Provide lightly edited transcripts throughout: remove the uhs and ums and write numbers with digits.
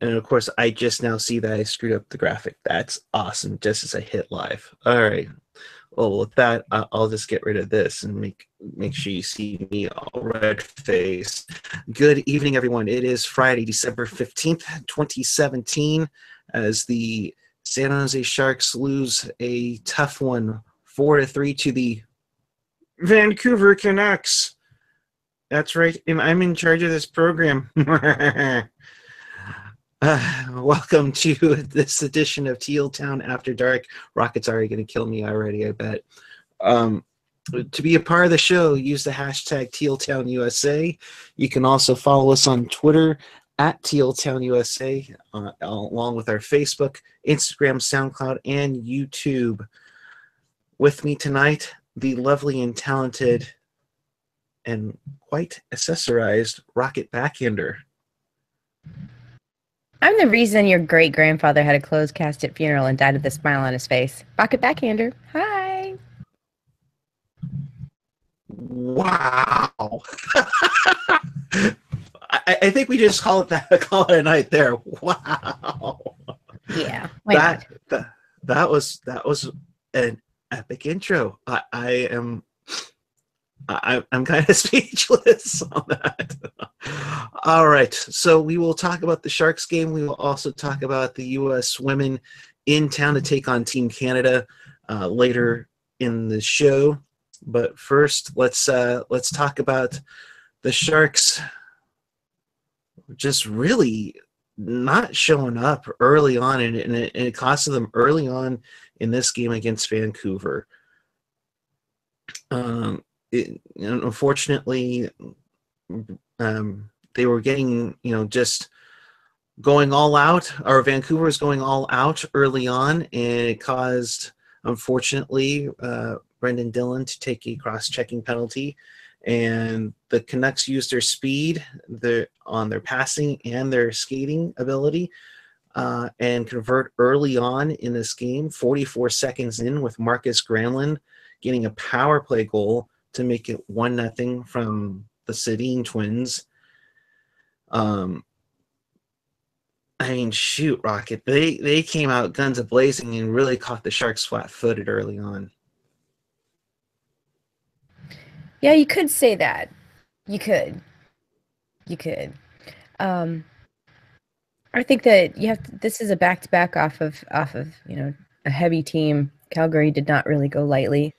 And of course, I just now see that I screwed up the graphic. That's awesome. Just as I hit live. All right. Well, with that, I'll just get rid of this and make sure you see me all red face. Good evening, everyone. It is Friday, December 15th, 2017, as the San Jose Sharks lose a tough one, 4-3 to the Vancouver Canucks. That's right. And I'm in charge of this program. Welcome to this edition of Teal Town After Dark. Rocket's already going to kill me already, I bet. To be a part of the show, use the hashtag TealTownUSA. You can also follow us on Twitter at TealTownUSA, along with our Facebook, Instagram, SoundCloud, and YouTube. With me tonight, the lovely and talented and quite accessorized Rocket Backhander. I'm the reason your great-grandfather had a closed casket funeral and died with a smile on his face. Rocket Backhander. Hi. Wow. I think we just call it a night there. Wow. Yeah. That was an epic intro. I'm kind of speechless on that. All right, so we will talk about the Sharks game. We will also talk about the U.S. women in town to take on Team Canada later in the show. But first, let's talk about the Sharks just really not showing up early on, and it costed them early on in this game against Vancouver. Unfortunately, they were getting, just going all out, or Vancouver was going all out early on, and it caused, unfortunately, Brendan Dillon to take a cross-checking penalty, and the Canucks used their speed on their passing and their skating ability and convert early on in this game, 44 seconds in, with Marcus Granlund getting a power play goal to make it 1-0 from the Sedin twins. Shoot, Rocket. They came out guns a-blazing and really caught the Sharks flat-footed early on. Yeah, you could say that. You could. I think that this is a back-to-back off of a heavy team. Calgary did not really go lightly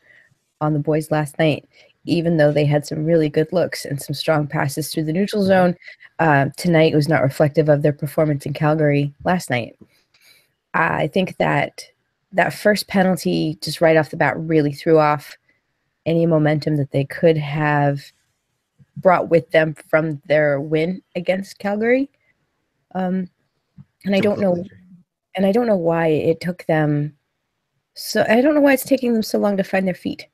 on the boys last night, even though they had some really good looks and some strong passes through the neutral zone. Tonight was not reflective of their performance in Calgary last night. I think that first penalty just right off the bat really threw off any momentum that they could have brought with them from their win against Calgary. And I don't know why it took them I don't know why it's taking them so long to find their feet.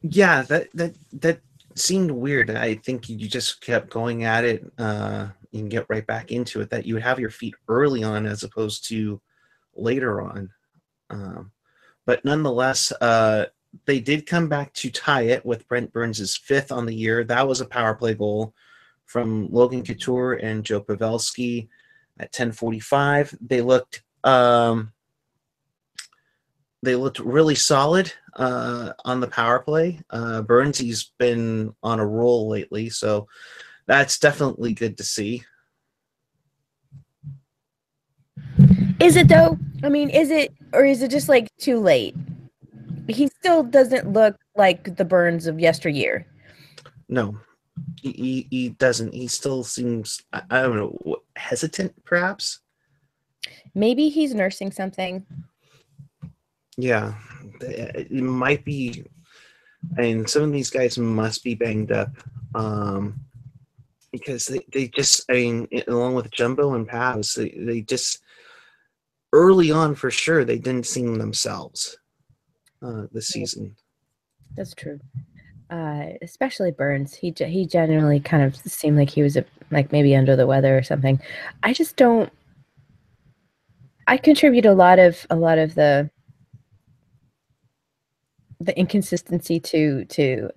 Yeah, that seemed weird. I think you just kept going at it. You can get right back into it. That you would have your feet early on as opposed to later on. But nonetheless, they did come back to tie it with Brent Burns' 5th on the year. That was a power play goal from Logan Couture and Joe Pavelski at 10:45. They looked really solid on the power play. Burns, he's been on a roll lately, so that's definitely good to see. Is it though? Is it, or is it just like too late? He still doesn't look like the Burns of yesteryear. No, he doesn't. He still seems, I don't know, hesitant perhaps. Maybe he's nursing something. Yeah, it might be. Some of these guys must be banged up because they just, along with Jumbo and Pavs, they just, early on for sure, they didn't seem themselves this season. That's true. Especially Burns. He generally kind of seemed like he was maybe under the weather or something. I just don't. I contribute a lot of the inconsistency to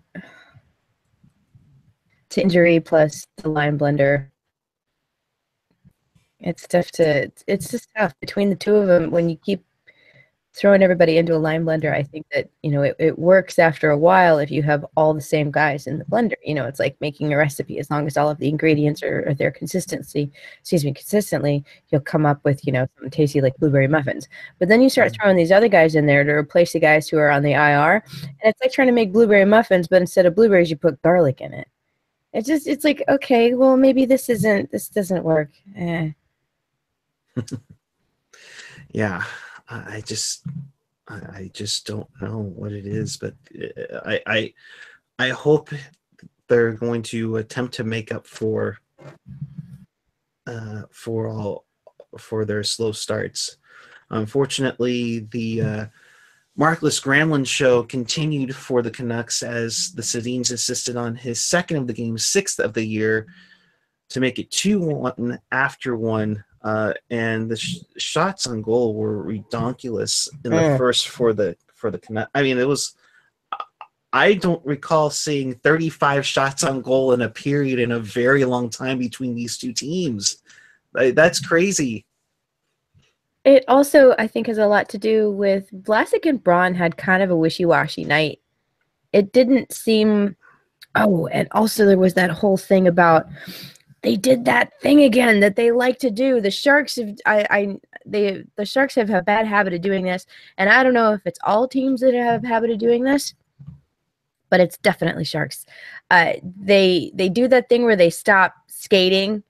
injury plus the line blender It's tough to. It's just tough between the two of them when you keep throwing everybody into a line blender. I think that, it works after a while if you have all the same guys in the blender. It's like making a recipe. As long as all of the ingredients are there consistently, you'll come up with, something tasty like blueberry muffins. But then you start throwing these other guys in there to replace the guys who are on the IR, and it's like trying to make blueberry muffins, but instead of blueberries, you put garlic in it. It's like, okay, well, maybe this doesn't work. Yeah. I just don't know what it is, but I hope they're going to attempt to make up for their slow starts. Unfortunately, the Marcus Gramlin show continued for the Canucks as the Sedins insisted on his second of the game, sixth of the year, to make it 2-1 after one. And the shots on goal were redonkulous in the first for the Canucks. I mean, it was. I don't recall seeing 35 shots on goal in a period in a very long time between these two teams. That's crazy. It also, I think, has a lot to do with Vlasic and Braun had kind of a wishy-washy night. It didn't seem. Oh, and also there was that whole thing about. They did that thing again that they like to do. The Sharks have the Sharks have a bad habit of doing this, and I don't know if it's all teams that have a habit of doing this, but it's definitely Sharks. They do that thing where they stop skating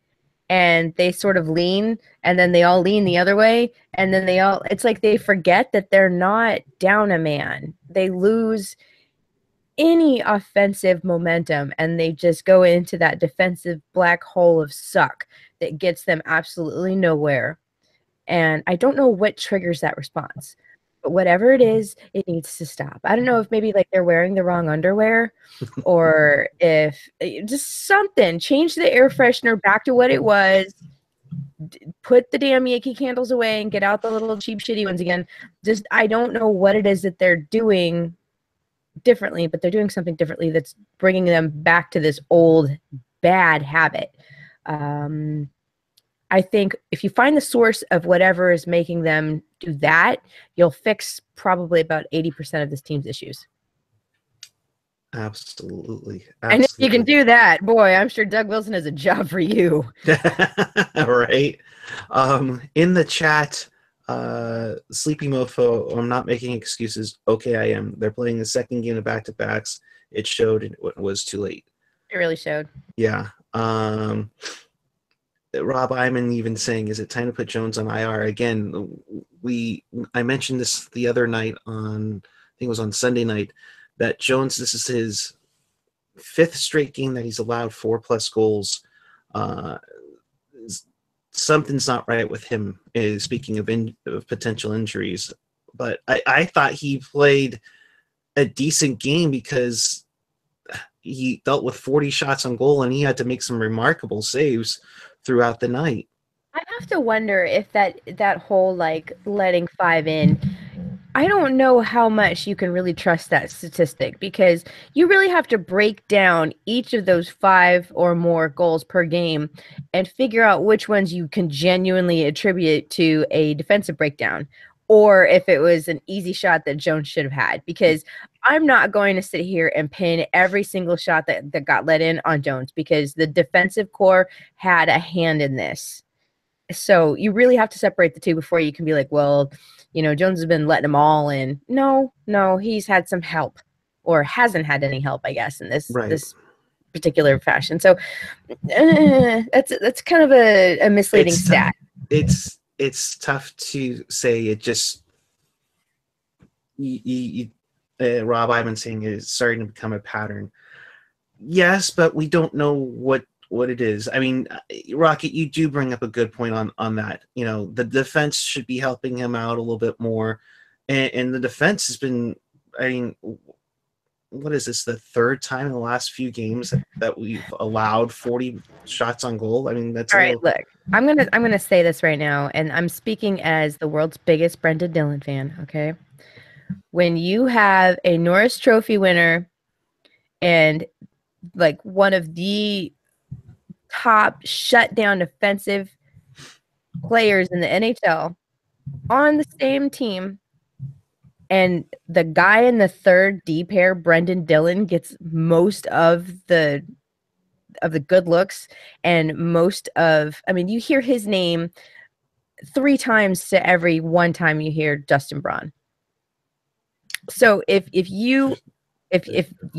and they sort of lean, and then they all lean the other way, and then it's like they forget that they're not down a man. They lose any offensive momentum, and they just go into that defensive black hole of suck that gets them absolutely nowhere. And I don't know what triggers that response, but whatever it is, it needs to stop. I don't know if maybe like they're wearing the wrong underwear, or if just something. Change the air freshener back to what it was. Put the damn Yankee candles away and get out the little cheap shitty ones again. Just, I don't know what it is that they're doing differently, but they're doing something differently that's bringing them back to this old bad habit. I think if you find the source of whatever is making them do that, you'll fix probably about 80% of this team's issues. Absolutely. And if you can do that, boy, I'm sure Doug Wilson has a job for you. Right. In the chat, Sleepy Mofo, I'm not making excuses. Okay, I am. They're playing the second game of back-to-backs. It showed it was too late. It really showed. Yeah. Rob Iman even saying, is it time to put Jones on IR? Again, I mentioned this the other night I think it was on Sunday night, that Jones, this is his fifth straight game that he's allowed 4+ goals. Something's not right with him, speaking of potential injuries. But I thought he played a decent game because he dealt with 40 shots on goal and he had to make some remarkable saves throughout the night. I have to wonder if that whole like letting 5 in, I don't know how much you can really trust that statistic, because you really have to break down each of those 5 or more goals per game and figure out which ones you can genuinely attribute to a defensive breakdown, or if it was an easy shot that Jones should have had. Because I'm not going to sit here and pin every single shot that got let in on Jones, because the defensive core had a hand in this. So you really have to separate the two before you can be like, well, Jones has been letting them all in. No, he's had some help, or hasn't had any help, I guess, in this particular fashion. So that's kind of a misleading stat. It's tough to say. It just Rob Ivan saying it's starting to become a pattern. Yes, but we don't know what it is. I mean, Rocket, you do bring up a good point on that. The defense should be helping him out a little bit more, and the defense has been. I mean, what is this? The third time in the last few games that we've allowed 40 shots on goal. I mean, that's all right. Look, I'm gonna say this right now, and I'm speaking as the world's biggest Brendan Dillon fan. Okay, when you have a Norris Trophy winner and like one of the top shutdown defensive players in the NHL on the same team, and the guy in the third D pair, Brendan Dillon, gets most of the good looks and most of, I mean, you hear his name 3 times to every one time you hear Justin Braun. So if you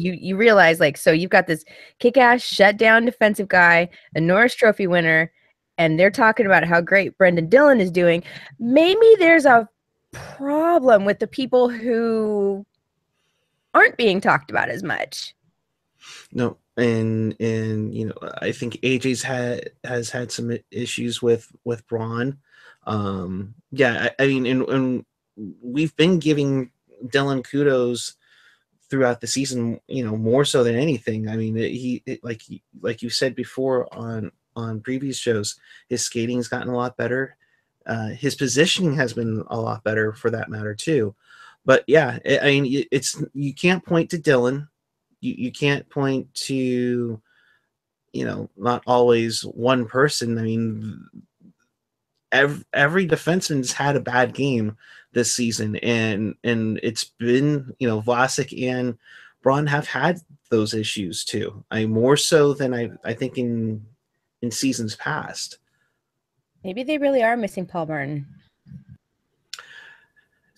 realize, like, so you've got this kick-ass shutdown defensive guy, a Norris Trophy winner, and they're talking about how great Brendan Dillon is doing, maybe there's a problem with the people who aren't being talked about as much. No, and you know, I think AJ's has had some issues with Braun. Yeah, I mean, and we've been giving Dylan kudos throughout the season, you know, more so than anything. I mean, like you said before on previous shows, his skating's gotten a lot better. His positioning has been a lot better for that matter too. But yeah, I mean, it's, you can't point to Dylan. You can't point to, you know, not always one person. I mean, every defenseman's had a bad game this season, and it's been, you know, Vlasic and Braun have had those issues too. I more so than I think in seasons past. Maybe they really are missing Paul Martin.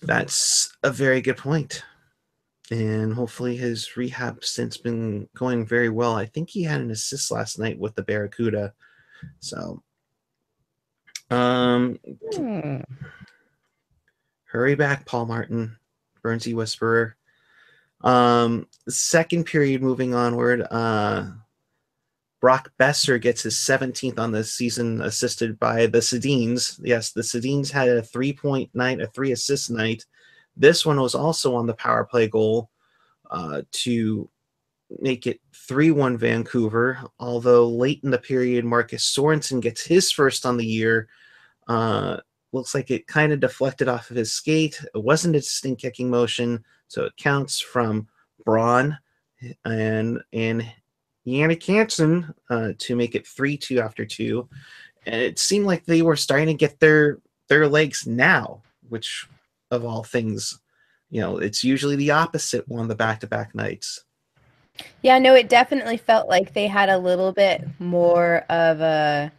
That's a very good point. And hopefully his rehab stint's been going very well. I think he had an assist last night with the Barracuda. So hurry back, Paul Martin, Burnsy Whisperer. Second period, moving onward. Brock Besser gets his 17th on the season, assisted by the Sedins. Yes, the Sedins had a 3-point night, a 3-assist night. This one was also on the power play goal to make it 3-1 Vancouver. Although late in the period, Marcus Sorensen gets his first on the year. Looks like it kind of deflected off of his skate. It wasn't a distinct kicking motion, so it counts from Braun and Yannick Hansen to make it 3-2 after 2. And it seemed like they were starting to get their legs now, which of all things, you know, it's usually the opposite on the back-to-back nights. Yeah, no, it definitely felt like they had a little bit more of a,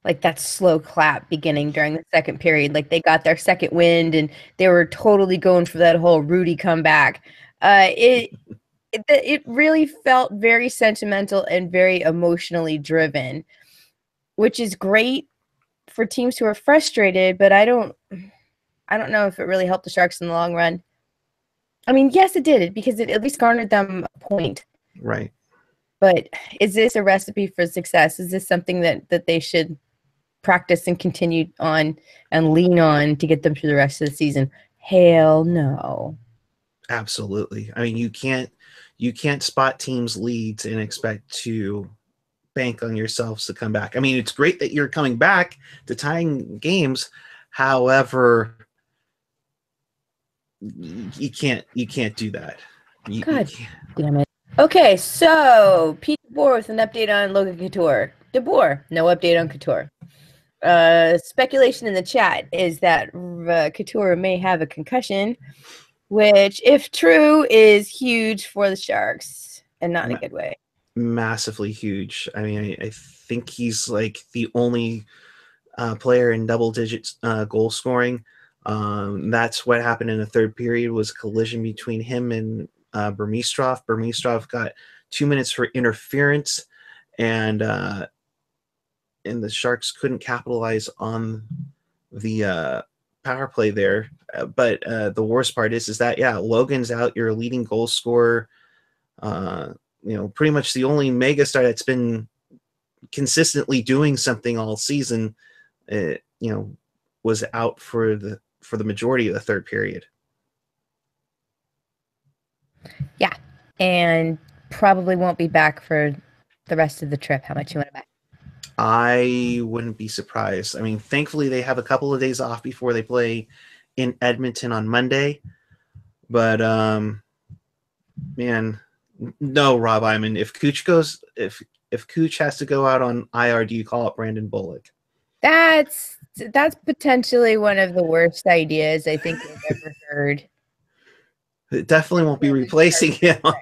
like, that slow clap beginning during the second period. Like, they got their second wind and they were totally going for that whole Rudy comeback. It really felt very sentimental and very emotionally driven, which is great for teams who are frustrated, but I don't know if it really helped the Sharks in the long run. I mean, yes, it did, because it at least garnered them a point. Right. But is this a recipe for success? Is this something that they should practice and continue on and lean on to get them through the rest of the season? Hell no. Absolutely. I mean, you can't spot teams' leads and expect to bank on yourselves to come back. I mean, it's great that you're coming back to tying games. However, you can't do that. God damn it. Okay, so Pete DeBoer with an update on Logan Couture. DeBoer, no update on Couture. Speculation in the chat is that Couture may have a concussion, which, if true, is huge for the Sharks, and not in a good way. Massively huge. I mean, I think he's like the only player in double digits goal scoring. That's what happened in the third period, was a collision between him and Burmistrov. Burmistrov got 2 minutes for interference, and the Sharks couldn't capitalize on the power play there. But the worst part is that, yeah, Logan's out, your leading goal scorer. You know, pretty much the only megastar that's been consistently doing something all season, you know, was out for the majority of the third period. Yeah, and probably won't be back for the rest of the trip. How much you want to bet? I wouldn't be surprised. I mean, thankfully they have a couple of days off before they play in Edmonton on Monday. But man, no, Rob Iman. If Cooch has to go out on IR, do you call up Brandon Bullock? That's potentially one of the worst ideas I think I've ever heard. It definitely won't be replacing him on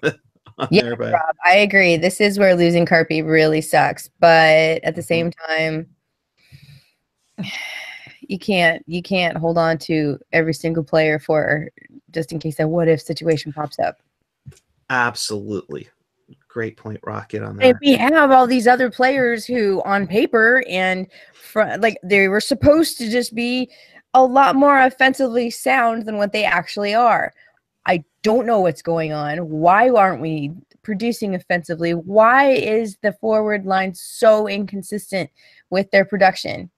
Yeah, there, but Rob, I agree. This is where losing Carpy really sucks. But at the same time, you can't hold on to every single player for just in case a what if situation pops up. absolutely. Great point, Rocket, on And that. we have all these other players who, on paper, and like they were supposed to just be a lot more offensively sound than what they actually are. I don't know what's going on. Why aren't we producing offensively? Why is the forward line so inconsistent with their production?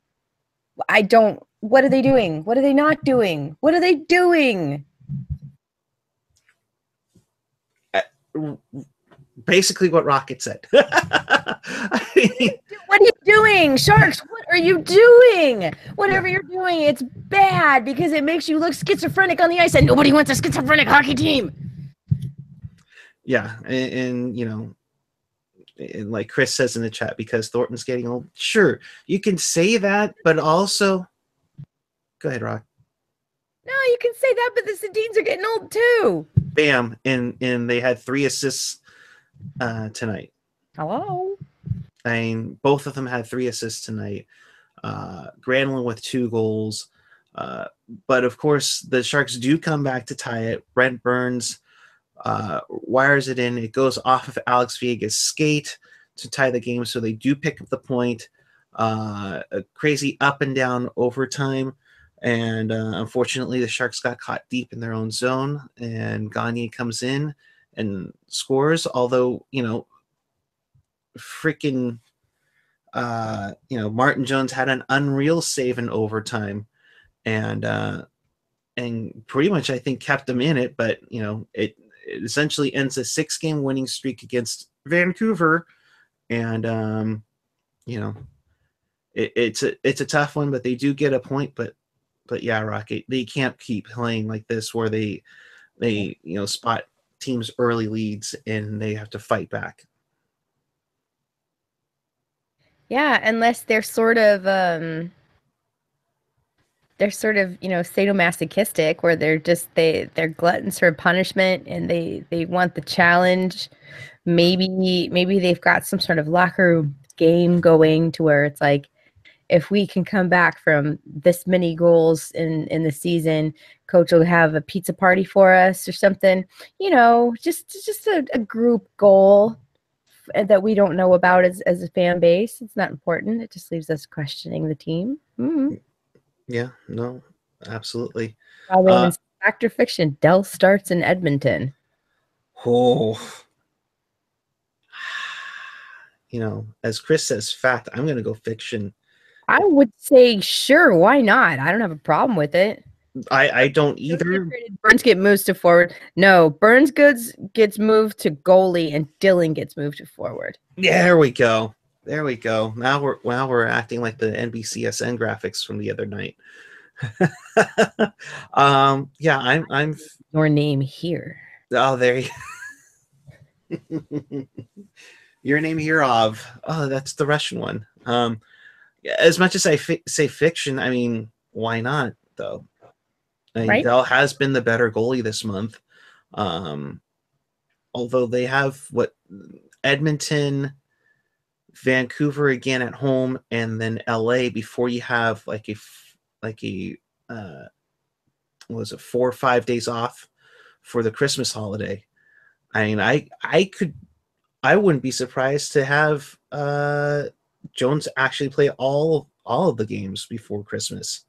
I don't. What are they doing? What are they not doing? What are they doing? Basically what Rocket said. I mean, What are you doing, Sharks? What are you doing? Whatever you're doing, it's bad because it makes you look schizophrenic on the ice, and nobody wants a schizophrenic hockey team. yeah, and you know, and like Chris says in the chat, because Thornton's getting old. Sure, you can say that, but also, go ahead, Rock. No, you can say that, but the Sedins are getting old too. Bam, and they had 3 assists tonight. Hello. I mean, both of them had 3 assists tonight. Granlund with 2 goals. But of course, the Sharks do come back to tie it. Brent Burns wires it in. It goes off of Alex Viega's skate to tie the game, so they do pick up the point. A crazy up and down overtime. And unfortunately, the Sharks got caught deep in their own zone, and Gagne comes in and scores. Although, you know, freaking, you know, Martin Jones had an unreal save in overtime, and pretty much I think kept them in it. But you know, it essentially ends a 6-game winning streak against Vancouver, and you know, it's a tough one, but they do get a point. But yeah, Rocket, they can't keep playing like this where they you know, spot teams early leads and they have to fight back. Yeah, unless they're sort of you know, sadomasochistic, where they're gluttons for punishment and they want the challenge. Maybe they've got some sort of locker room game going to where it's like, if we can come back from this many goals in the season, coach will have a pizza party for us or something. You know, just a group goal that we don't know about as a fan base. It's not important. It just leaves us questioning the team. Mm-hmm. Yeah, no, absolutely. Fact or fiction? Dell starts in Edmonton. Oh, you know, as Chris says, fact. I'm going to go fiction. I would say sure. Why not? I don't have a problem with it. I don't either. Burns get moved to forward. No, Burns gets moved to goalie, and Dylan gets moved to forward. Yeah, there we go. There we go. Now we're acting like the NBCSN graphics from the other night. Yeah, I'm your name here. Oh, there you your name here of. Oh, that's the Russian one. As much as I say fiction, I mean, why not though? I mean, Right? Dell has been the better goalie this month. Although they have Edmonton, Vancouver again at home, and then LA before you have like a what was it, 4 or 5 days off for the Christmas holiday. I mean, I wouldn't be surprised to have Jones actually play all of the games before Christmas.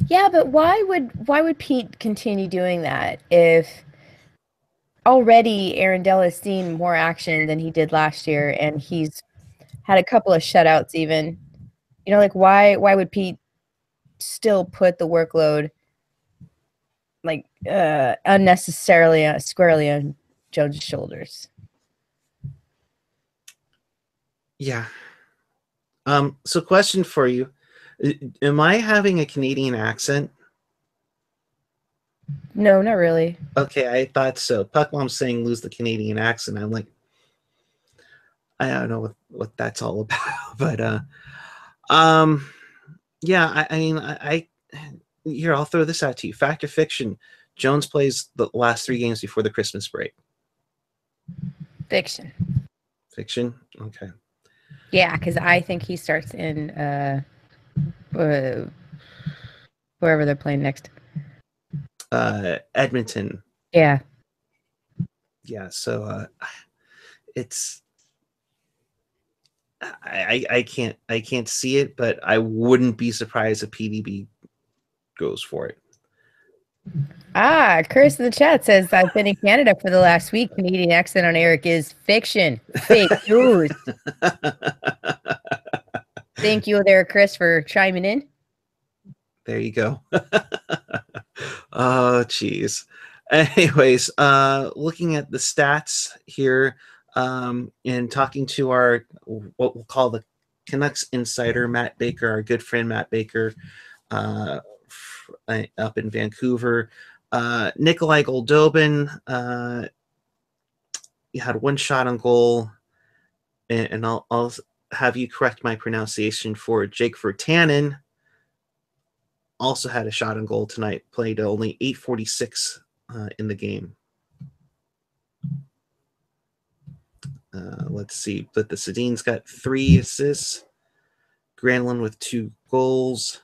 Yeah, but why would Pete continue doing that if already Aaron Dell has seen more action than he did last year, and he's had a couple of shutouts even? You know, like why would Pete still put the workload like unnecessarily squarely on Jones' shoulders? Yeah. So question for you. Am I having a Canadian accent? No, not really. Okay, I thought so. Puckmom's saying lose the Canadian accent. I'm like, I don't know what that's all about. But Yeah, I mean, here, I'll throw this out to you. Fact or fiction? Jones plays the last 3 games before the Christmas break. Fiction. Fiction? Okay. Yeah, because I think he starts in wherever they're playing next. Edmonton. Yeah. Yeah, so it's I can't see it, but I wouldn't be surprised if PDB goes for it. Chris in the chat says, I've been in Canada for the last week. Canadian accent on Eric is fiction. Fake news. Thank you there, Chris, for chiming in. There you go. Oh, geez. Anyways, looking at the stats here, and talking to our, what we'll call the Canucks insider, Matt Baker, our good friend Matt Baker, up in Vancouver. Nikolai Goldobin, he had 1 shot on goal, and I'll have you correct my pronunciation for Jake Virtanen. Also had a shot on goal tonight, played only 8:46 in the game. Let's see, but the Sedin's got 3 assists. Granlund with 2 goals.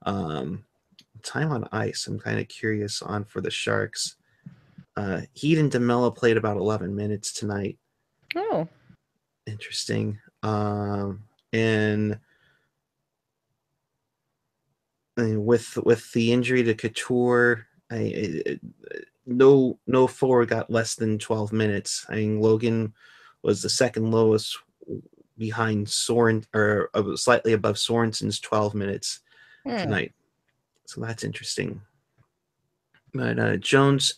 Time on ice, I'm kind of curious on for the Sharks. Heat and DeMello played about 11 minutes tonight. Oh. Interesting. And with the injury to Couture, no forward got less than 12 minutes. I mean, Logan was the second lowest behind Soren, or slightly above Sorensen's 12 minutes tonight. So that's interesting. But Jones,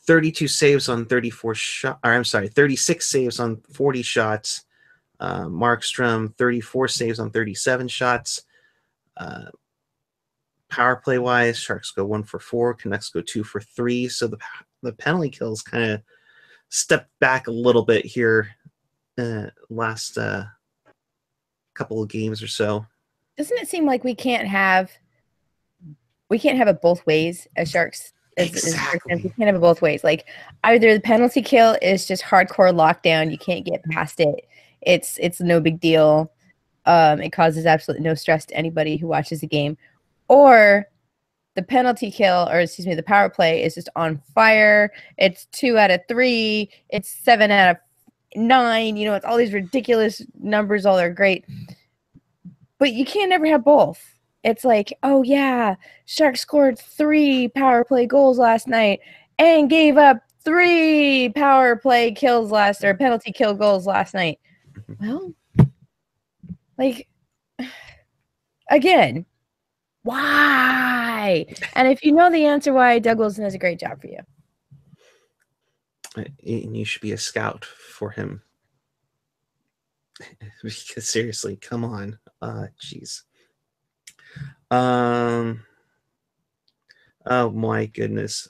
32 saves on 34 shots. I'm sorry, 36 saves on 40 shots. Markstrom, 34 saves on 37 shots. Power play wise, Sharks go 1 for 4, Canucks go 2 for 3. So the penalty kills kind of stepped back a little bit here last couple of games or so. Doesn't it seem like we can't have it both ways as Sharks? Exactly. We can't have it both ways. Like, either the penalty kill is just hardcore lockdown, you can't get past it. It's no big deal. It causes absolutely no stress to anybody who watches the game. Or the penalty kill, or excuse me, the power play is just on fire. It's 2 out of 3. It's 7 out of 9. You know, it's all these ridiculous numbers. All they're great. But you can't ever have both. It's like, oh yeah, Sharks scored 3 power play goals last night and gave up 3 power play kills or penalty kill goals last night. Well, like, again, why? And if you know the answer why, Doug Wilson does a great job for you. And you should be a scout for him. Because seriously, come on. Jeez. Oh my goodness.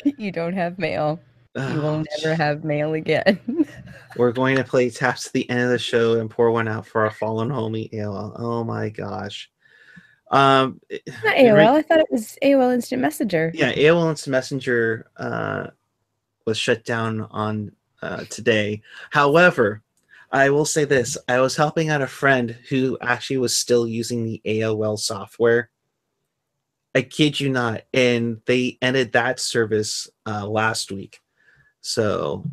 You don't have mail. You will never have mail again. We're going to play taps at the end of the show and pour one out for our fallen homie AOL. Oh my gosh. Not AOL. I thought it was AOL Instant Messenger. Yeah, AOL Instant Messenger was shut down on today. However, I will say this. I was helping out a friend who actually was still using the AOL software. I kid you not. And they ended that service last week. So,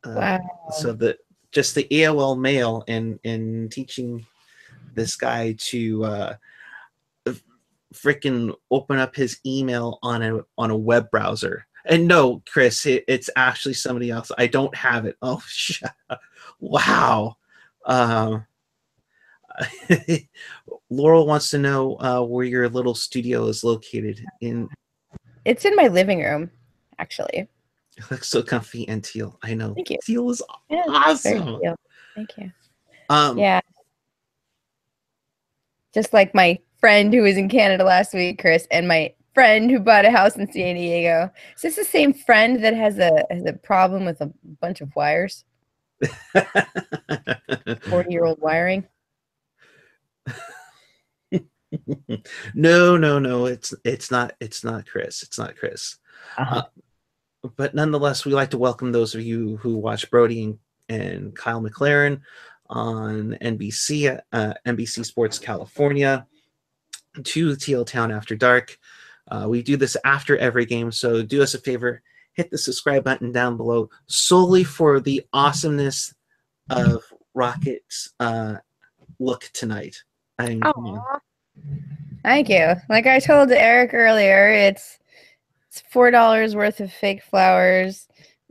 wow. So the AOL mail and teaching this guy to freaking open up his email on a web browser. And no, Chris, it's actually somebody else. I don't have it. Oh, wow. Laurel wants to know where your little studio is located. It's in my living room, actually. It looks so comfy and Teal. I know. Thank you. Teal is awesome. Thank you. Yeah. Just like my friend who was in Canada last week, Chris, and my friend who bought a house in San Diego. Is this the same friend that has a problem with a bunch of wires? 40-year-old wiring. No. It's not. It's not Chris. It's not Chris. Uh-huh. But nonetheless, we like to welcome those of you who watch Brody and Kyle McLaren on NBC, NBC Sports California, to Teal Town After Dark. We do this after every game, so do us a favor, hit the subscribe button down below solely for the awesomeness of Rocket's look tonight. I mean, come on. Aw. Thank you. Like I told Eric earlier, it's $4 worth of fake flowers,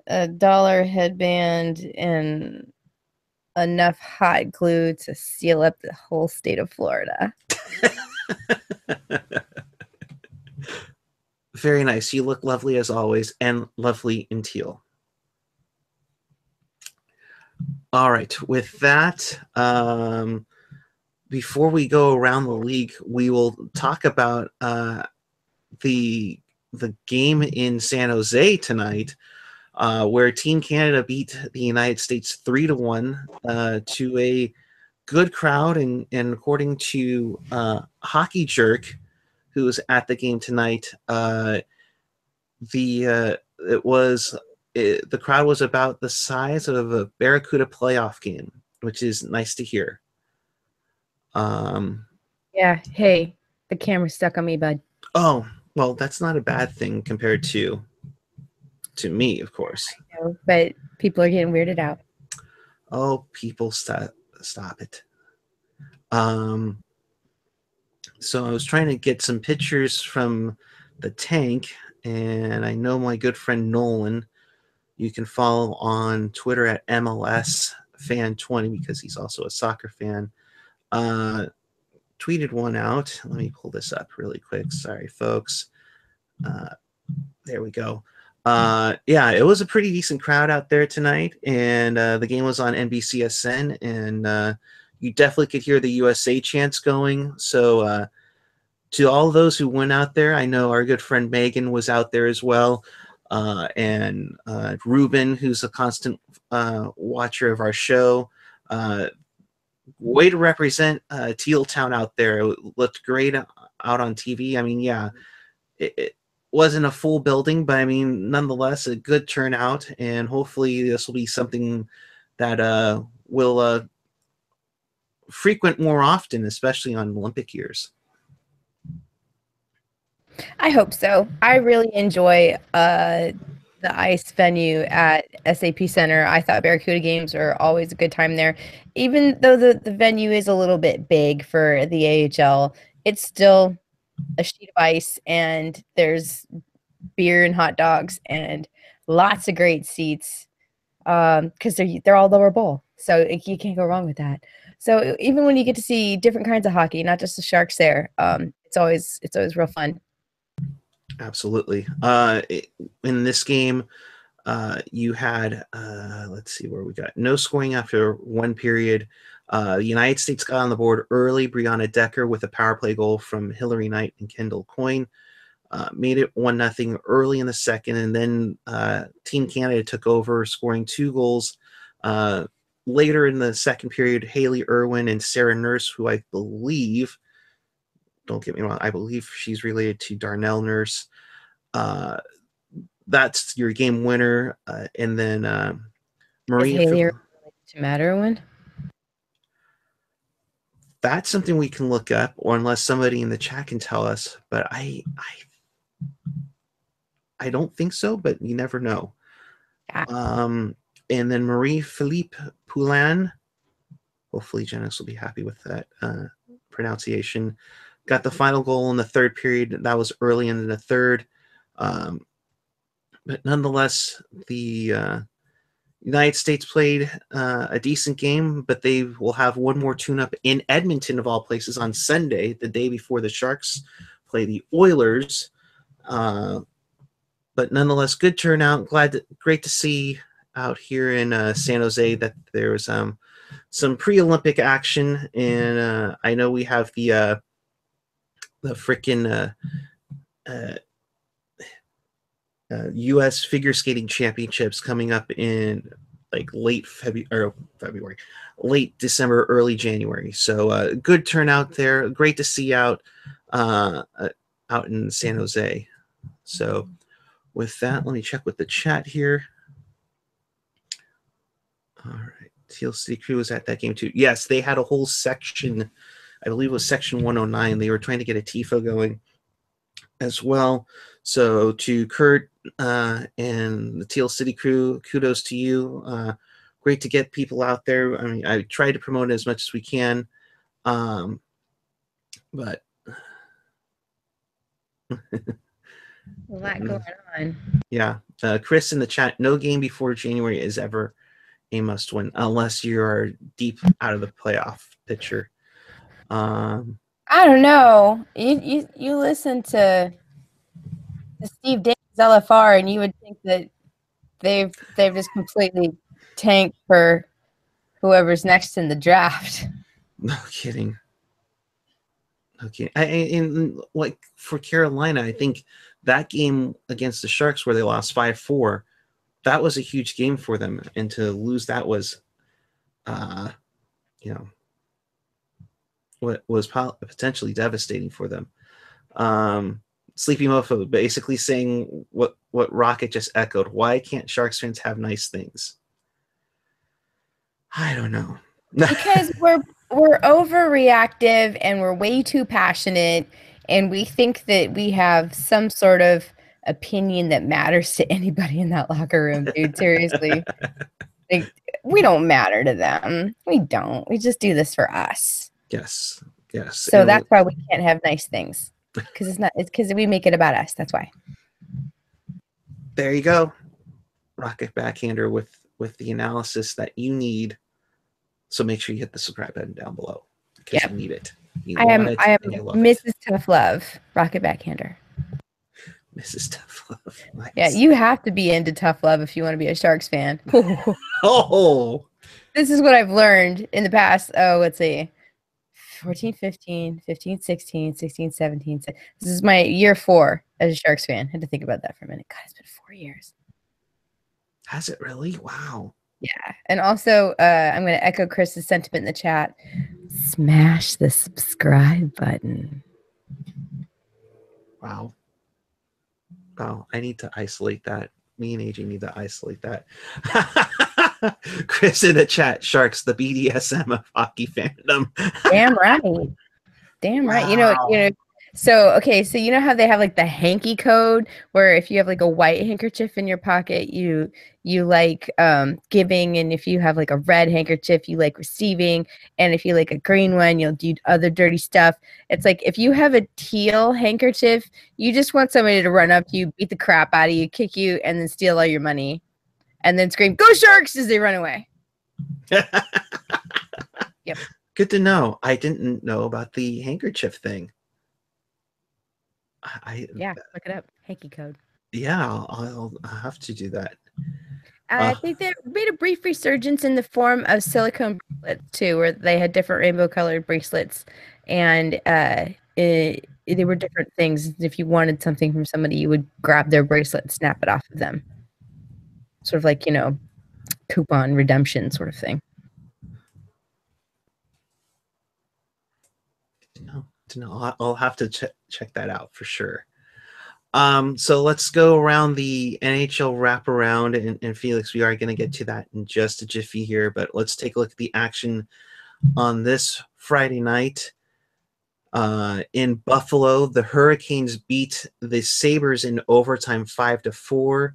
$1 headband, and enough hot glue to seal up the whole state of Florida. Very nice. You look lovely as always, and lovely in teal. All right. With that, before we go around the league, we will talk about the game in San Jose tonight, where Team Canada beat the United States 3-1 to a good crowd, and according to Hockey Jerk, who was at the game tonight, the crowd was about the size of a Barracuda playoff game, which is nice to hear. Yeah. Hey, the camera's stuck on me, bud. Oh, well, that's not a bad thing compared to me, of course. I know, but people are getting weirded out. Oh, people, stop it. So I was trying to get some pictures from the tank, and I know my good friend Nolan, you can follow on Twitter at MLSFan20 because he's also a soccer fan, tweeted one out. Let me pull this up really quick. Sorry, folks. There we go. Yeah, it was a pretty decent crowd out there tonight, and the game was on NBCSN, and you definitely could hear the USA chants going. So to all those who went out there, I know our good friend Megan was out there as well, and Ruben, who's a constant watcher of our show. Way to represent Teal Town out there. It looked great out on TV. I mean, yeah, it wasn't a full building, but I mean, nonetheless, a good turnout, and hopefully this will be something that will frequent more often, especially on Olympic years. I hope so. I really enjoy the ice venue at SAP Center. I thought Barracuda games are always a good time there. Even though the venue is a little bit big for the AHL, it's still a sheet of ice, and there's beer and hot dogs and lots of great seats because they're all lower bowl. So you can't go wrong with that. So even when you get to see different kinds of hockey, not just the Sharks there, it's always real fun. Absolutely. In this game, you had, let's see where we got. No scoring after one period. The United States got on the board early. Brianna Decker with a power play goal from Hillary Knight and Kendall Coyne made it 1-0 early in the second, and then Team Canada took over, scoring 2 goals. Later in the second period, Haley Irwin and Sarah Nurse, who I believe, don't get me wrong, I believe she's related to Darnell Nurse. That's your game winner. And then Marie. Is Haley related to Matt Irwin? That's something we can look up, or unless somebody in the chat can tell us. But I don't think so, but you never know. And then Marie-Philippe Poulin, hopefully Janice will be happy with that pronunciation, got the final goal in the third period. That was early in the third. But nonetheless, the United States played a decent game, but they will have one more tune-up in Edmonton, of all places, on Sunday, the day before the Sharks play the Oilers. But nonetheless, good turnout. Great to see out here in San Jose that there was some pre-Olympic action, and I know we have the frickin' U.S. Figure Skating Championships coming up in like late February, late December, early January. So good turnout there. Great to see out in San Jose. So with that, let me check with the chat here. All right. Teal City Crew was at that game too. Yes, they had a whole section. I believe it was section 109. They were trying to get a TIFO going as well. So to Kurt and the Teal City Crew, kudos to you. Great to get people out there. I mean, I try to promote it as much as we can. But a lot going on. Yeah. Chris in the chat, no game before January is ever a must win unless you're deep out of the playoff picture. I don't know. You listen to Steve Davis LFR, and you would think that they've just completely tanked for whoever's next in the draft. No kidding. Okay, and like for Carolina, I think that game against the Sharks where they lost 5-4, that was a huge game for them, and to lose that was, what was potentially devastating for them. Sleepy Mofo basically saying what Rocket just echoed. Why can't Sharks fans have nice things? I don't know. Because we're overreactive and we're way too passionate, and we think that we have some sort of opinion that matters to anybody in that locker room, dude. Seriously. Like, we don't matter to them. We don't. We just do this for us. Yes. So that's why we can't have nice things. Because it's because we make it about us. That's why. There you go. Rocket Backhander with the analysis that you need. So make sure you hit the subscribe button down below because you need it. I am Mrs. Tough Love, Rocket Backhander. Mrs. Tough Love. Nice. Yeah, you have to be into tough love if you want to be a Sharks fan. Oh, this is what I've learned in the past. Oh, let's see. 14, 15, 15, 16, 16, 17. This is my year 4 as a Sharks fan. I had to think about that for a minute. God, it's been 4 years. Has it really? Wow. Yeah. And also, I'm going to echo Chris's sentiment in the chat. Smash the subscribe button. Wow. I need to isolate that. Me and AJ need to isolate that. Chris in the chat, Sharks, the BDSM of hockey fandom. Damn right. Damn right. Wow. You know. So, okay, so you know how they have like the hanky code where if you have like a white handkerchief in your pocket, you like giving, and if you have like a red handkerchief, you like receiving, and if you like a green one, you'll do other dirty stuff. It's like if you have a teal handkerchief, you just want somebody to run up to you, beat the crap out of you, kick you, and then steal all your money, and then scream, "Go Sharks!" as they run away. Yep. Good to know. I didn't know about the handkerchief thing. Yeah, look it up. Hanky code. Yeah, I'll have to do that. I think they made a brief resurgence in the form of silicone bracelets too, where they had different rainbow colored bracelets, and they were different things. If you wanted something from somebody, you would grab their bracelet and snap it off of them. Sort of like, coupon redemption sort of thing. No, I'll have to check that out for sure. So let's go around the NHL wraparound, and Felix, we are going to get to that in just a jiffy here, but let's take a look at the action on this Friday night. In Buffalo, the Hurricanes beat the Sabres in overtime 5-4.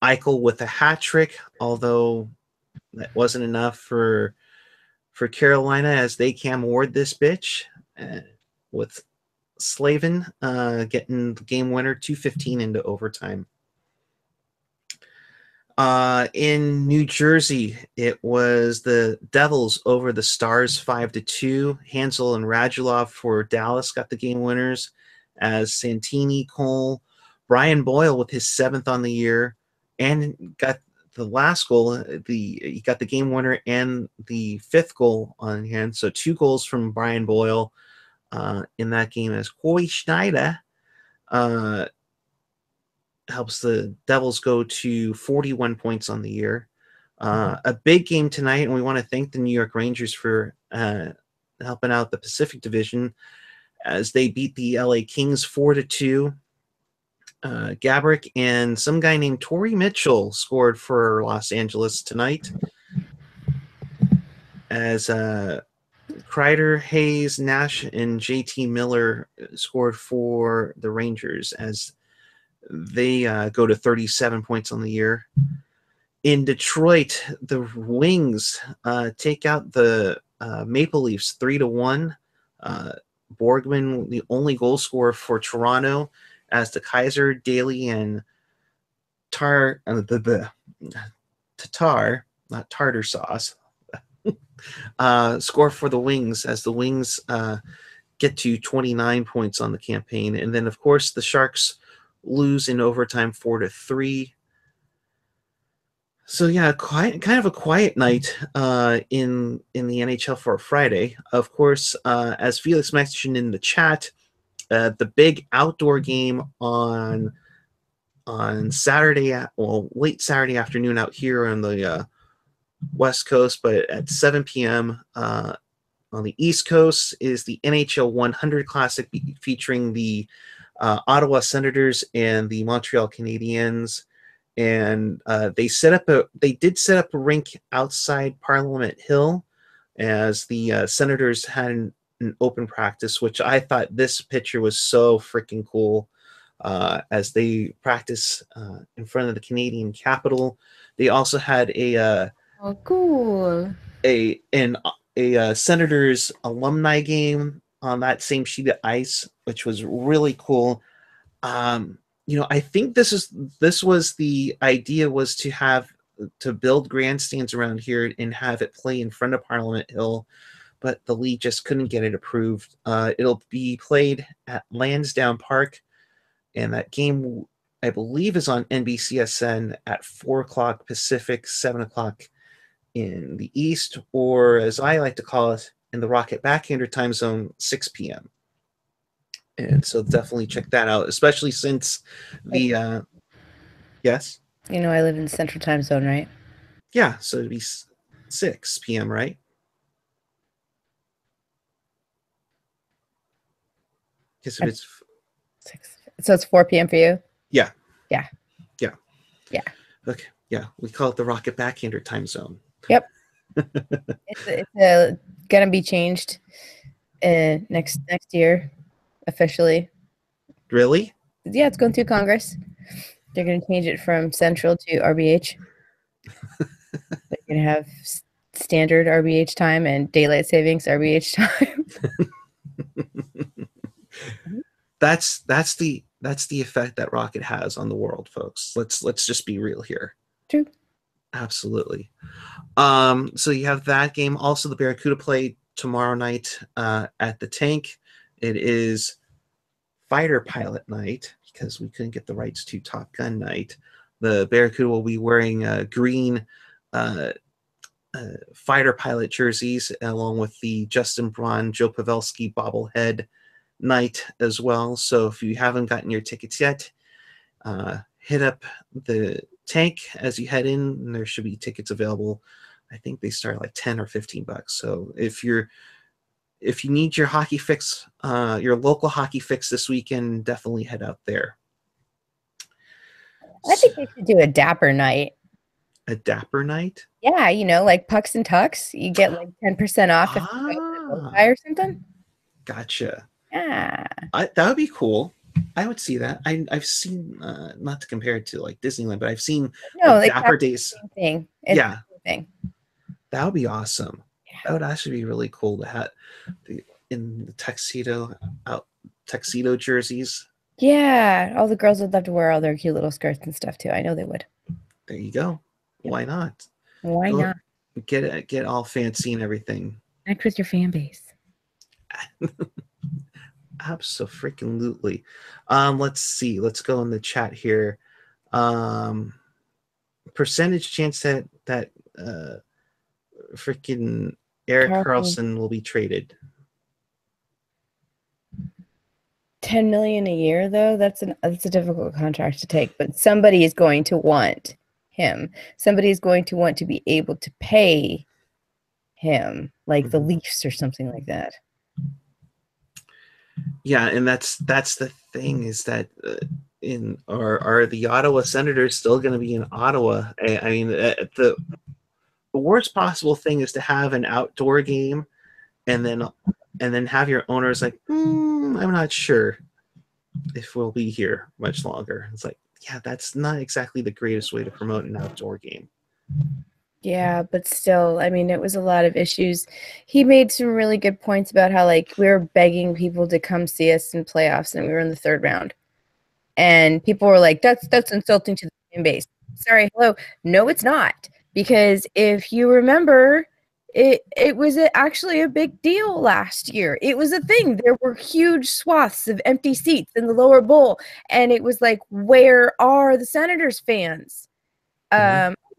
Eichel with a hat trick, although that wasn't enough for Carolina as they Cam Ward this bitch with Slavin getting the game winner 2:15 into overtime. In New Jersey, it was the Devils over the Stars 5-2. Hansel and Radulov for Dallas got the game winners, as Santini, Cole, Brian Boyle with his 7th on the year, and got the last goal. He got the game winner and the 5th goal on hand. So 2 goals from Brian Boyle in that game, as Corey Schneider helps the Devils go to 41 points on the year. A big game tonight, and we want to thank the New York Rangers for helping out the Pacific Division as they beat the LA Kings 4-2. Gabrick and some guy named Torrey Mitchell scored for Los Angeles tonight. As Kreider, Hayes, Nash, and JT Miller scored for the Rangers as they go to 37 points on the year. In Detroit, the Wings take out the Maple Leafs 3-1. Borgman, the only goal scorer for Toronto, as the Kaiser, Daly, and Tatar, not tartar sauce, score for the Wings as the Wings get to 29 points on the campaign. And then, of course, the Sharks lose in overtime 4-3. So yeah, kind of a quiet night in the NHL for a Friday. Of course, as Felix mentioned in the chat, the big outdoor game on Saturday, late Saturday afternoon out here on the West Coast, but at 7 p.m. On the East Coast is the NHL 100 Classic featuring the Ottawa Senators and the Montreal Canadiens. And they did set up a rink outside Parliament Hill as the Senators had an open practice, which I thought this picture was so freaking cool. As they practice in front of the Canadian Capitol, they also had a cool a Senators alumni game on that same sheet of ice, which was really cool. I think this was the idea, was to build grandstands around here and have it play in front of Parliament Hill, but the league just couldn't get it approved. It'll be played at Lansdowne Park, and that game, I believe, is on NBCSN at 4 o'clock Pacific, 7 o'clock in the East, or as I like to call it, in the Rocket Backhander time zone, 6 p.m. And so definitely check that out, especially since the yes. I live in the Central Time Zone, right? Yeah, so it'd be 6 p.m., right? Because if it's 6, so it's 4 p.m. for you? Yeah. Yeah. Yeah. Yeah. Okay. Yeah, we call it the Rocket Backhander time zone. Yep. It's gonna be changed next year officially. Really? Yeah, it's going through Congress. They're gonna change it from Central to RBH. They're gonna have standard RBH time and daylight savings RBH time. That's the effect that Rocket has on the world, folks. Let's just be real here. True. Absolutely. So you have that game. Also, the Barracuda play tomorrow night at the Tank. It is fighter pilot night because we couldn't get the rights to Top Gun night. The Barracuda will be wearing green fighter pilot jerseys along with the Justin Braun, Joe Pavelski bobblehead night as well. So if you haven't gotten your tickets yet, hit up the Tank as you head in, and there should be tickets available. I think they start like $10 or $15. So if you need your hockey fix, your local hockey fix this weekend, definitely head out there. I think they should do a dapper night. A dapper night? Yeah, like Pucks and Tucks. You get like 10% off if you go buy or something. Gotcha. Yeah. That would be cool. I would see that. I've seen, not to compare it to like Disneyland, but I've seen Dapper Days. Thing. Yeah. Thing. That would be awesome. Yeah. That would actually be really cool to have in the tuxedo jerseys. Yeah. All the girls would love to wear all their cute little skirts and stuff too. I know they would. There you go. Yep. Why not? Why not? Get all fancy and everything. Connect with your fan base. Absolutely. Let's see. Let's go in the chat here. Percentage chance that freaking Erik Karlsson will be traded. 10 million a year, though. That's a difficult contract to take, but somebody is going to want him. Somebody's going to want to be able to pay him, like the Leafs or something like that. Yeah, and that's the thing, is that are the Ottawa Senators still going to be in Ottawa? I mean, the worst possible thing is to have an outdoor game and then have your owners like, I'm not sure if we'll be here much longer. It's like, yeah, that's not exactly the greatest way to promote an outdoor game. Yeah, but still, I mean, it was a lot of issues. He made some really good points about how, like, we were begging people to come see us in playoffs, and we were in the third round. And people were like, that's insulting to the fan base. Sorry, hello. No, it's not. Because if you remember, it was actually a big deal last year. It was a thing. There were huge swaths of empty seats in the lower bowl. And it was like, where are the Senators fans?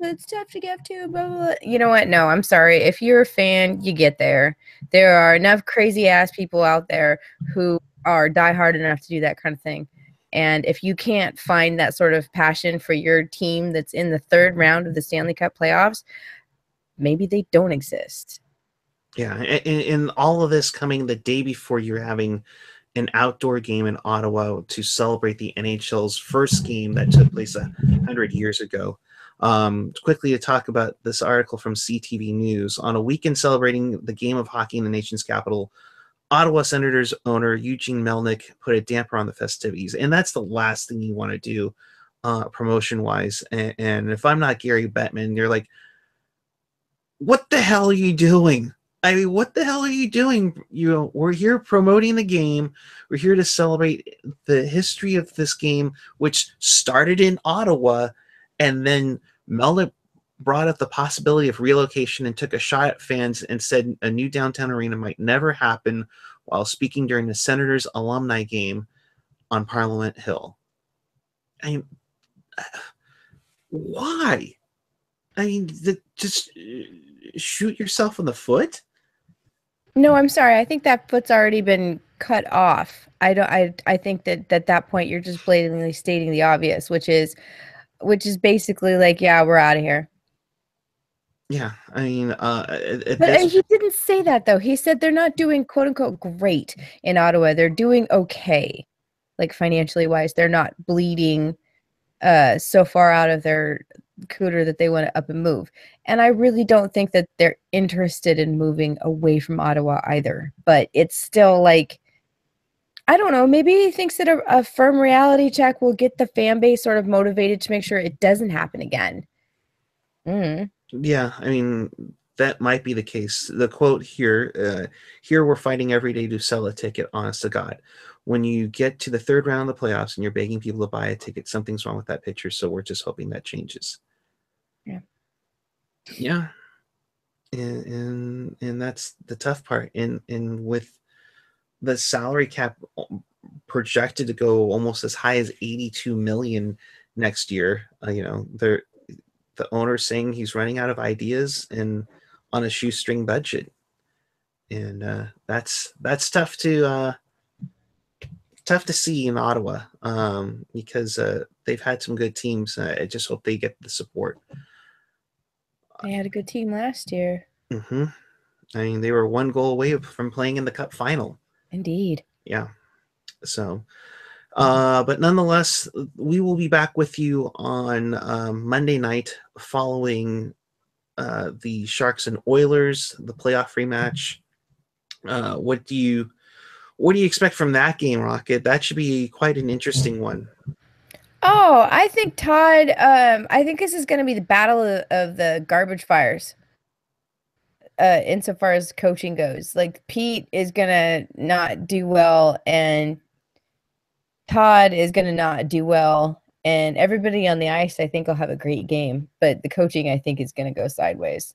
It's tough to get to, blah, blah, blah. You know what? No, I'm sorry. If you're a fan, you get there. There are enough crazy ass people out there who are diehard enough to do that kind of thing. And if you can't find that sort of passion for your team that's in the third round of the Stanley Cup playoffs, maybe they don't exist. Yeah, and all of this coming the day before you're having an outdoor game in Ottawa to celebrate the NHL's first game that took place 100 years ago. Quickly to talk about this article from CTV News. On a weekend celebrating the game of hockey in the nation's capital, Ottawa Senators owner Eugene Melnyk put a damper on the festivities. And that's the last thing you want to do promotion-wise. And if I'm not Gary Bettman, you're like, what the hell are you doing? I mean, what the hell are you doing? We're here promoting the game. We're here to celebrate the history of this game, which started in Ottawa, and then Melnyk brought up the possibility of relocation and took a shot at fans and said a new downtown arena might never happen while speaking during the Senators alumni game on Parliament Hill. I mean, why? I mean, just shoot yourself in the foot? No, I'm sorry. I think that foot's already been cut off. I think that at that point you're just blatantly stating the obvious, which is basically like, yeah, we're out of here. Yeah, I mean, But he didn't say that though. He said they're not doing quote unquote great in Ottawa. They're doing okay, like financially wise. They're not bleeding so far out of their cooter that they want to up and move. And I really don't think that they're interested in moving away from Ottawa either. But it's still like, I don't know, maybe he thinks that a firm reality check will get the fan base sort of motivated to make sure it doesn't happen again. Yeah, I mean, that might be the case. The quote here, here we're fighting every day to sell a ticket, honest to God. When you get to the third round of the playoffs and you're begging people to buy a ticket, something's wrong with that picture. So we're just hoping that changes. Yeah. Yeah. And that's the tough part. And with the salary cap projected to go almost as high as 82 million next year, the owner's saying he's running out of ideas and on a shoestring budget. And that's tough to see in Ottawa, because they've had some good teams. I just hope they get the support. They had a good team last year. I mean, they were one goal away from playing in the Cup final. Indeed. Yeah. So, but nonetheless, we will be back with you on Monday night following the Sharks and Oilers, the playoff rematch. What do you expect from that game, Rocket? That should be quite an interesting one. Oh, I think Todd. I think this is going to be the battle of the garbage fires. Insofar as coaching goes, like Pete is gonna not do well, and Todd is gonna not do well, and everybody on the ice, I think, will have a great game, but the coaching, I think, is gonna go sideways.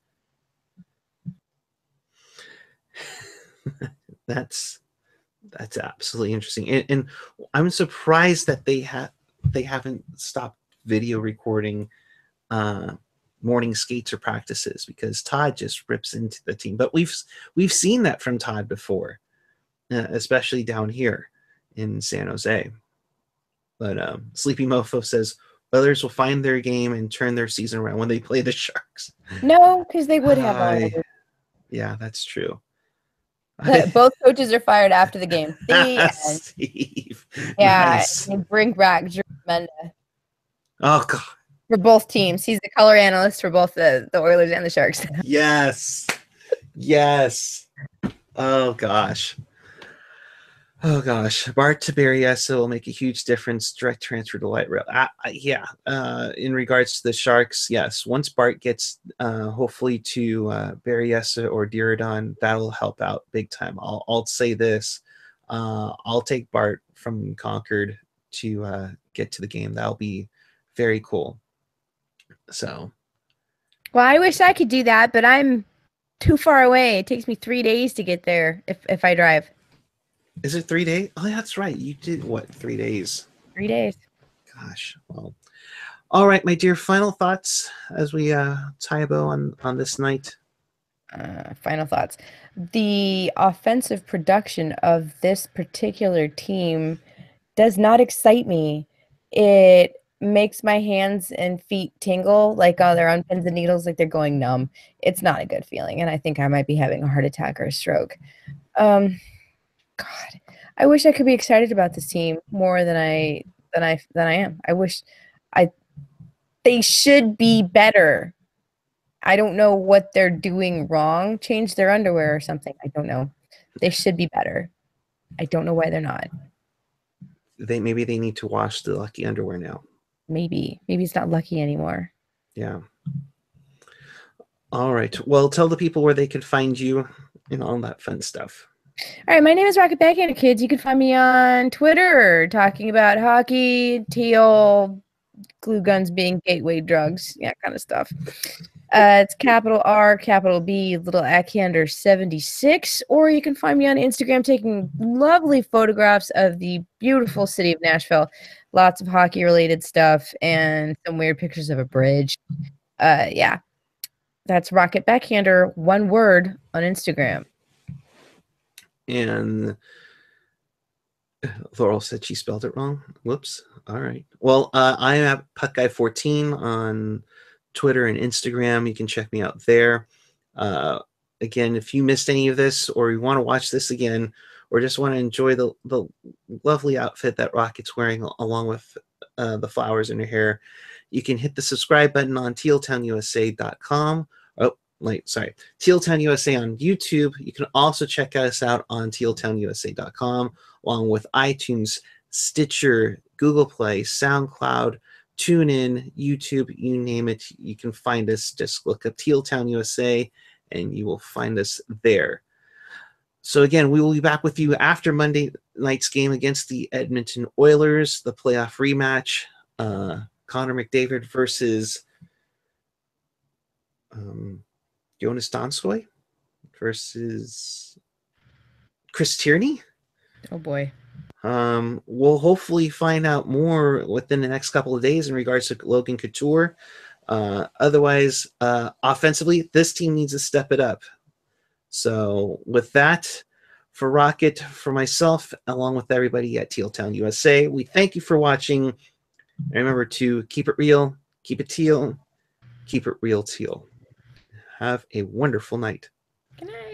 That's absolutely interesting, and I'm surprised that they haven't stopped video recording morning skates or practices, because Todd just rips into the team. But we've seen that from Todd before, especially down here in San Jose. But Sleepy Mofo says, Oilers will find their game and turn their season around when they play the Sharks. No, because they would have already. Yeah, that's true. Both coaches are fired after the game. The end. Steve. Yeah, Nice. and bring back Drew Menda Oh God. for both teams. He's the color analyst for both the Oilers and the Sharks. Yes. Yes. Oh gosh. Oh gosh, Bart to Berryessa will make a huge difference. Direct transfer to light rail. Yeah. In regards to the Sharks, yes. Once Bart gets hopefully to Berryessa or Diridon, that'll help out big time. I'll say this. I'll take Bart from Concord to get to the game. That'll be very cool. So. Well, I wish I could do that, but I'm too far away. It takes me 3 days to get there if I drive. Is it 3 days? Oh, that's right. You did what? 3 days. 3 days. Gosh. Well. All right, my dear. Final thoughts as we tie a bow on this night. Final thoughts. The offensive production of this particular team does not excite me. It makes my hands and feet tingle like they're on pins and needles, like they're going numb. It's not a good feeling, and I think I might be having a heart attack or a stroke. God, I wish I could be excited about this team more than I am. I wish they should be better. I don't know what they're doing wrong. Change their underwear or something. I don't know. They should be better. I don't know why they're not. Maybe they need to wash the lucky underwear now. Maybe it's not lucky anymore. Yeah. All right. Well, tell the people where they can find you and all that fun stuff. All right. My name is Rocket Backhander, kids. You can find me on Twitter talking about hockey, Teal, glue guns being gateway drugs, yeah, kind of stuff. It's capital R, capital B, little Ackhander 76, or you can find me on Instagram taking lovely photographs of the beautiful city of Nashville. Lots of hockey-related stuff and some weird pictures of a bridge. Yeah, that's Rocket Backhander, one word on Instagram. And Laurel said she spelled it wrong. Whoops. All right. Well, I am at PuckGuy14 on Twitter and Instagram. You can check me out there. Again, if you missed any of this or you want to watch this again or just want to enjoy the lovely outfit that Rocket's wearing along with the flowers in her hair, you can hit the subscribe button on tealtownusa.com. Tealtown USA on YouTube. You can also check us out on tealtownusa.com along with iTunes, Stitcher, Google Play, SoundCloud, TuneIn, YouTube, you name it. You can find us. Just look up Tealtown USA and you will find us there. So again, we will be back with you after Monday night's game against the Edmonton Oilers, the playoff rematch. Connor McDavid versus Jonas Donskoy versus Chris Tierney. Oh boy. We'll hopefully find out more within the next couple of days in regards to Logan Couture. Otherwise, offensively, this team needs to step it up. So with that, for Rocket, for myself, along with everybody at Tealtown USA, we thank you for watching. And remember to keep it real, keep it teal, keep it real teal. Have a wonderful night. Good night.